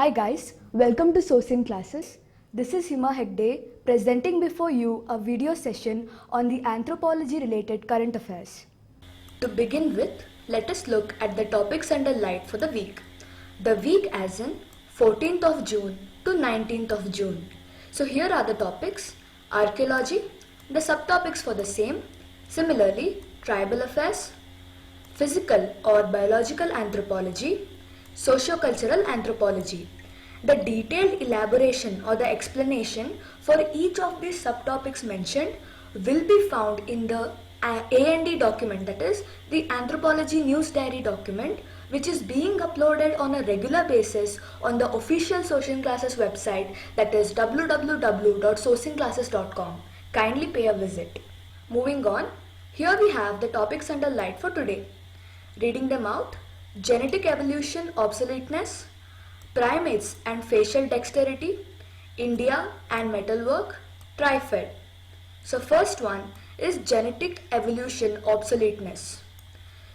Hi guys, welcome to Sourcing Classes. This is Hima Hegde presenting before you a video session on the anthropology related current affairs. To begin with, let us look at the topics under light for the week. The week as in 14th of June to 19th of June. So here are the topics: archaeology, the subtopics for the same, similarly tribal affairs, physical or biological anthropology, socio-cultural anthropology. The detailed elaboration or the explanation for each of these subtopics mentioned will be found in the A&D document, that is the Anthropology News Diary document, which is being uploaded on a regular basis on the official Sourcing Classes website, that is www.sourcingclasses.com. Kindly pay a visit. Moving on, here we have the topics under light for today. Reading them out: genetic evolution, obsoleteness, primates and facial dexterity, India and metalwork, TriFed. So first one is genetic evolution, obsoleteness.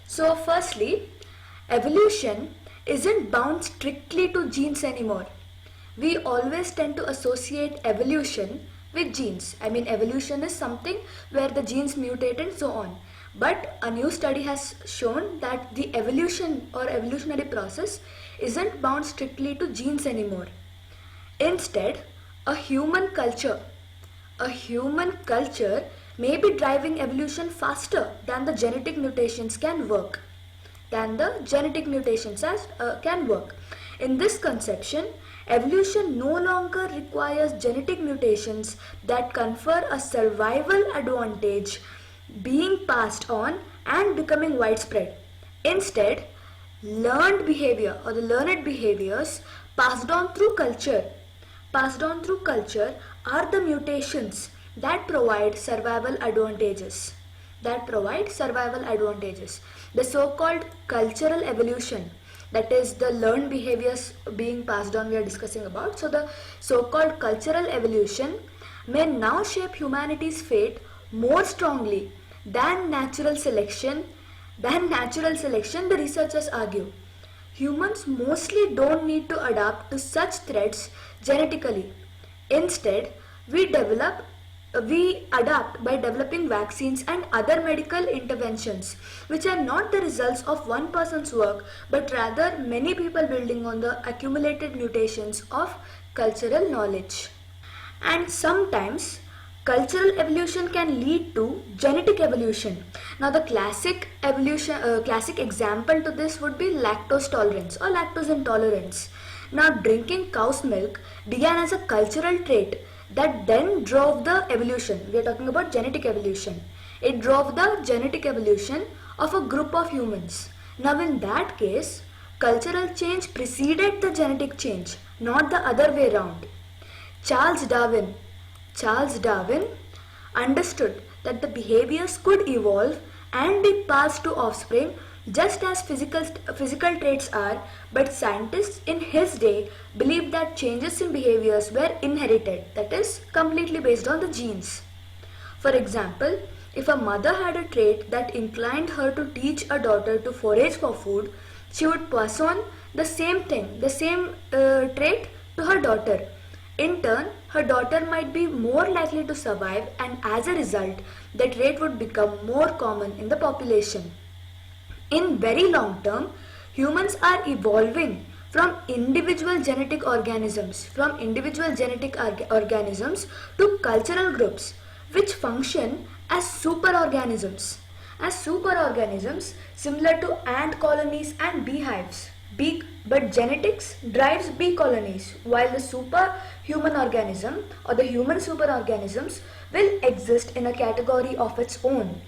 So firstly, evolution isn't bound strictly to genes anymore. We always tend to associate evolution with genes. I mean, evolution is something where the genes mutate and so on. But a new study has shown that the evolution or evolutionary process isn't bound strictly to genes anymore. Instead, a human culture may be driving evolution faster than the genetic mutations can work. In this conception, evolution no longer requires genetic mutations that confer a survival advantage being passed on and becoming widespread. Instead, learned behavior or the learned behaviors passed on through culture are the mutations that provide survival advantages. The so-called cultural evolution, that is the learned behaviors being passed on, we are discussing about. So the so-called cultural evolution may now shape humanity's fate more strongly than natural selection, the researchers argue. Humans mostly don't need to adapt to such threats genetically. Instead, we adapt by developing vaccines and other medical interventions, which are not the results of one person's work, but rather many people building on the accumulated mutations of cultural knowledge. And sometimes cultural evolution can lead to genetic evolution. Now the classic example to this would be lactose tolerance or lactose intolerance. Now drinking cow's milk began as a cultural trait that then drove the evolution. We are talking about genetic evolution. It drove the genetic evolution of a group of humans. Now in that case, cultural change preceded the genetic change, not the other way around. Charles Darwin understood that the behaviors could evolve and be passed to offspring just as physical traits are, but scientists in his day believed that changes in behaviors were inherited, that is, completely based on the genes. For example, if a mother had a trait that inclined her to teach a daughter to forage for food, she would pass on the same trait to her daughter. In turn, her daughter might be more likely to survive, and as a result, the trait would become more common in the population. In very long term, humans are evolving from individual genetic organisms to cultural groups which function as superorganisms. Similar to ant colonies and beehives. But genetics drives bee colonies, while the superhuman organism or the human superorganisms will exist in a category of its own.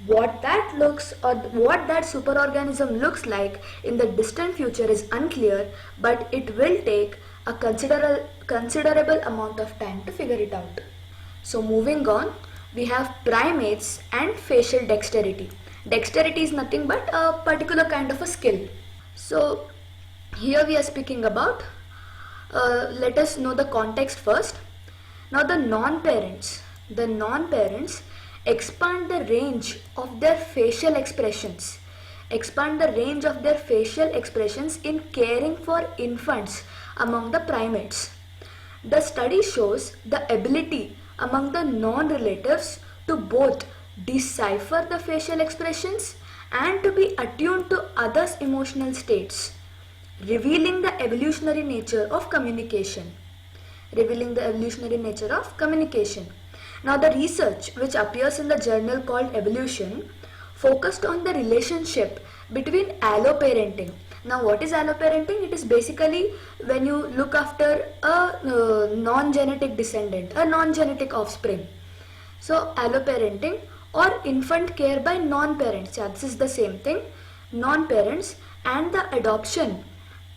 What that superorganism looks like in the distant future is unclear, but it will take a considerable amount of time to figure it out. So moving on, we have primates and facial dexterity. Dexterity is nothing but a particular kind of a skill. So here we are speaking about, let us know the context first. Now the non-parents expand the range of their facial expressions expand the range of their facial expressions in caring for infants among the primates. The study shows the ability among the non-relatives to both decipher the facial expressions and to be attuned to others' emotional states, revealing the evolutionary nature of communication. Revealing the evolutionary nature of communication. Now, the research which appears in the journal called Evolution focused on the relationship between alloparenting. Now, what is alloparenting? It is basically when you look after a non-genetic descendant, a non-genetic offspring. So, alloparenting or infant care by non-parents. Yeah, this is the same thing. Non-parents and the adoption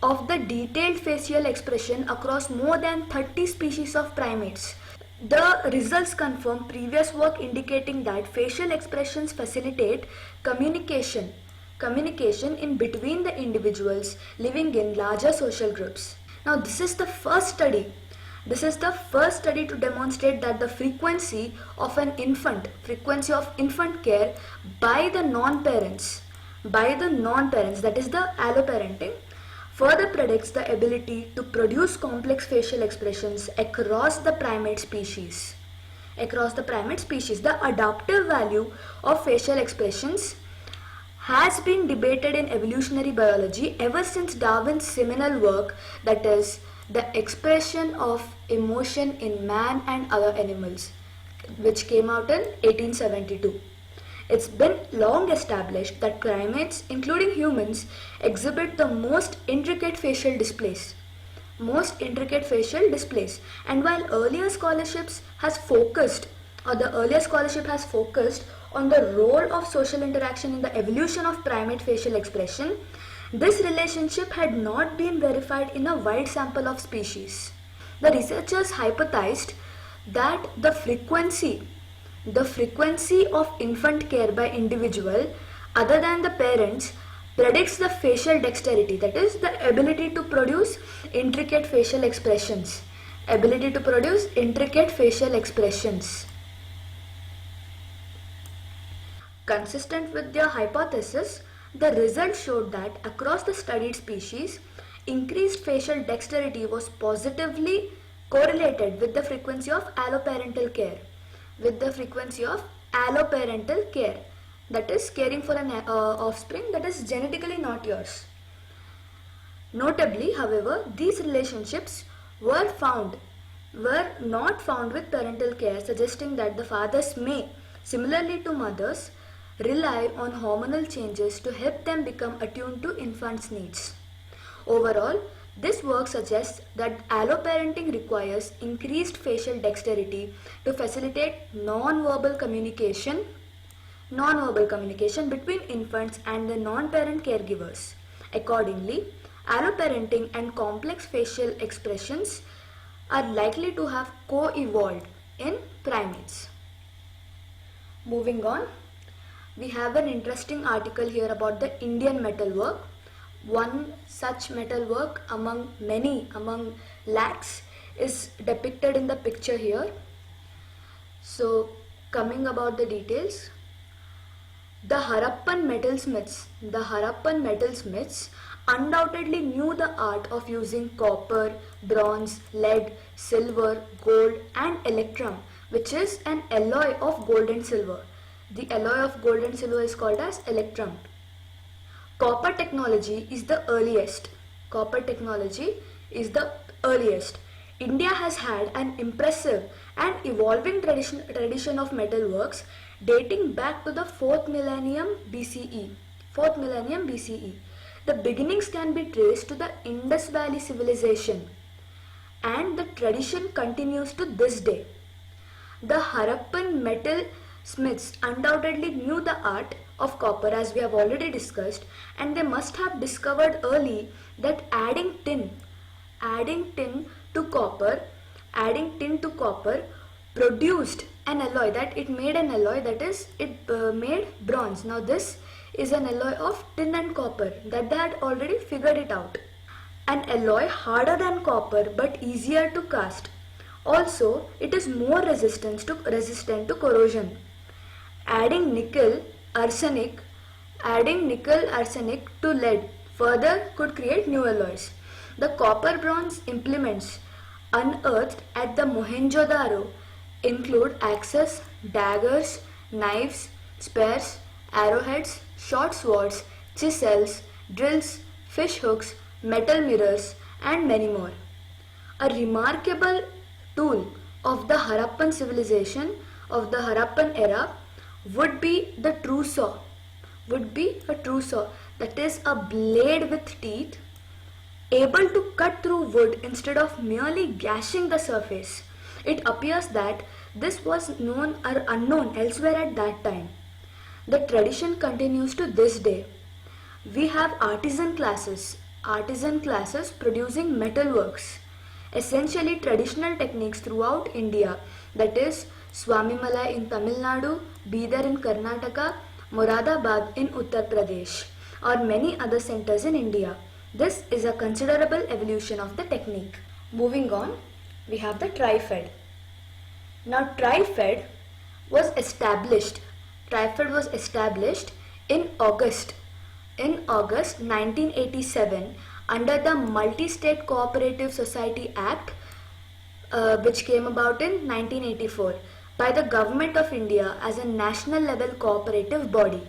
of the detailed facial expression across more than 30 species of primates. The results confirm previous work indicating that facial expressions facilitate communication in between the individuals living in larger social groups. Now, this is the first study to demonstrate that the frequency of infant care by the non-parents, that is the alloparenting, further predicts the ability to produce complex facial expressions across the primate species. The adaptive value of facial expressions has been debated in evolutionary biology ever since Darwin's seminal work, that is, The Expression of Emotion in Man and Other Animals, which came out in 1872. It's been long established that primates, including humans, exhibit the most intricate facial displays. And while the earlier scholarship has focused on the role of social interaction in the evolution of primate facial expression, this relationship had not been verified in a wide sample of species. The researchers hypothesized that the frequency of infant care by individual other than the parents predicts the facial dexterity, that is the ability to produce intricate facial expressions. Consistent with their hypothesis, the results showed that across the studied species, increased facial dexterity was positively correlated with the frequency of alloparental care. That is caring for an offspring that is genetically not yours. Notably, however, these relationships were not found with parental care, suggesting that the fathers may, similarly to mothers, rely on hormonal changes to help them become attuned to infants' needs. Overall, this work suggests that alloparenting requires increased facial dexterity to facilitate non-verbal communication between infants and the non-parent caregivers. Accordingly, alloparenting and complex facial expressions are likely to have co-evolved in primates. Moving on, we have an interesting article here about the Indian metalwork. One such metalwork among lakhs is depicted in the picture here. So, coming about the details, the Harappan metalsmiths undoubtedly knew the art of using copper, bronze, lead, silver, gold and electrum, which is an alloy of gold and silver. The alloy of gold and silver is called as electrum. Copper technology is the earliest. India has had an impressive and evolving tradition of metalworks dating back to the 4th millennium BCE. The beginnings can be traced to the Indus Valley civilization, and the tradition continues to this day. The Harappan metalsmiths undoubtedly knew the art of copper, as we have already discussed, and they must have discovered early that adding tin to copper produced an alloy, that it made an alloy, that is it made bronze. Now this is an alloy of tin and copper, that they had already figured it out. An alloy harder than copper but easier to cast. Also, it is more resistant to corrosion. Adding nickel, arsenic Adding nickel arsenic to lead further could create new alloys. The copper bronze implements unearthed at the Mohenjo-daro include axes, daggers, knives, spears, arrowheads, short swords, chisels, drills, fish hooks, metal mirrors, and many more. A remarkable tool of the Harappan civilization, of the Harappan era, would be the true saw. That is a blade with teeth able to cut through wood instead of merely gashing the surface. It appears that this was known or unknown elsewhere at that time. The tradition continues to this day. We have artisan classes producing metalworks, essentially traditional techniques throughout India, that is Swamimalai in Tamil Nadu, Bidar in Karnataka, Moradabad in Uttar Pradesh, or many other centers in India. This is a considerable evolution of the technique. Moving on, we have the Tri-Fed. Now Tri-Fed was established in August 1987 under the Multi-State Cooperative Society Act, which came about in 1984 by the Government of India as a national level cooperative body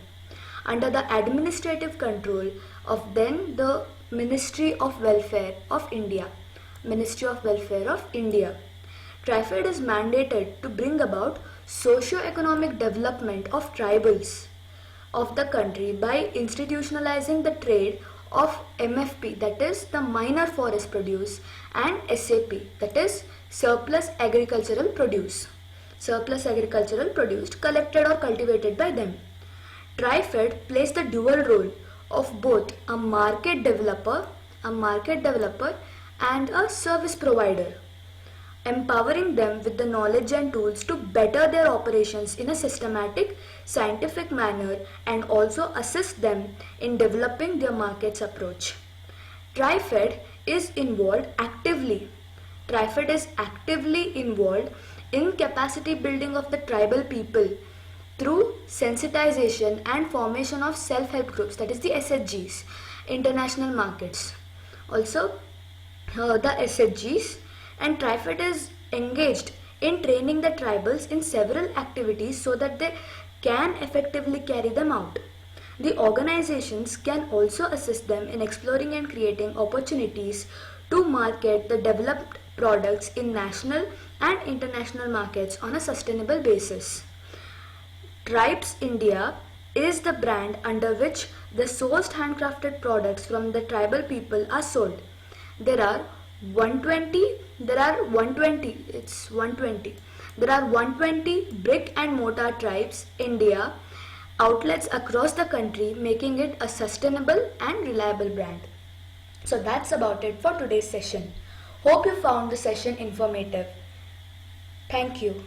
under the administrative control of then the Ministry of Welfare of India. Tri-Fed is mandated to bring about socio-economic development of tribals of the country by institutionalizing the trade of MFP, that is the minor forest produce, and SAP, that is surplus agricultural produce collected or cultivated by them. Tri-Fed plays the dual role of both a market developer and a service provider, empowering them with the knowledge and tools to better their operations in a systematic, scientific manner and also assist them in developing their markets approach. Tri-Fed is actively involved in capacity building of the tribal people through sensitization and formation of self-help groups, that is the SHGs, international markets. Also, the SHGs, and Tri-Fed is engaged in training the tribals in several activities so that they can effectively carry them out. The organizations can also assist them in exploring and creating opportunities to market the developed products in national and international markets on a sustainable basis. Tribes India is the brand under which the sourced handcrafted products from the tribal people are sold. There are 120 brick and mortar tribes India outlets across the country, making it a sustainable and reliable brand. So that's about it for today's session. Hope you found the session informative. Thank you.